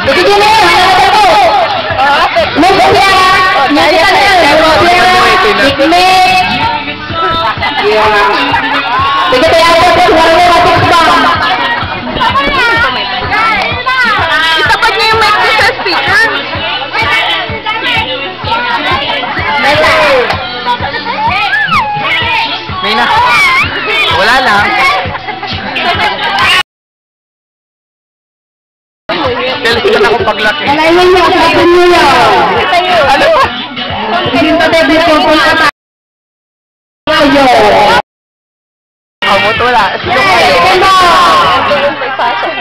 Jadi gini, Lumpia, nyanyikan ya, Lumpia, Nikmik. Begitu ya, suaranya masih kebang. Itapat niyo yung mic ko sa speaker. May na. Wala lang. Kailan ako paglaki. Malayan niyo ako sa niyo. Ano ba? Hindi pa tayo pupunta tayo. Kamot wala. Sino ko? May pasok.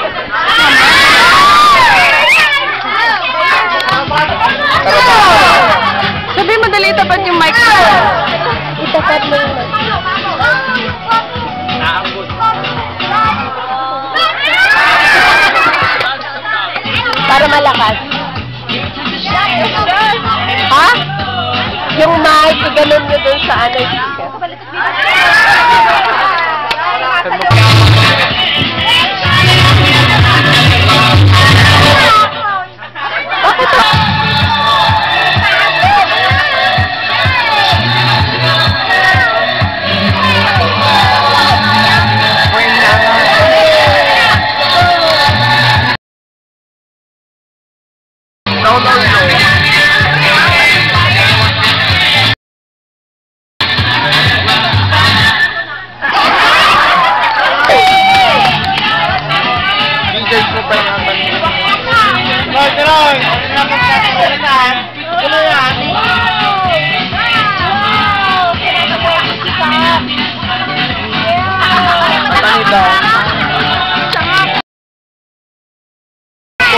Sabi madali itapat yung mic ko. Itapat mo yung mic. Para malakas. Ha? Yung mic, ganun nyo dun sa ano yung bakit ito?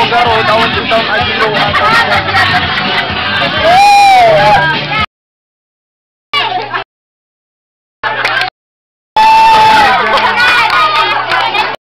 Garo, tahun aja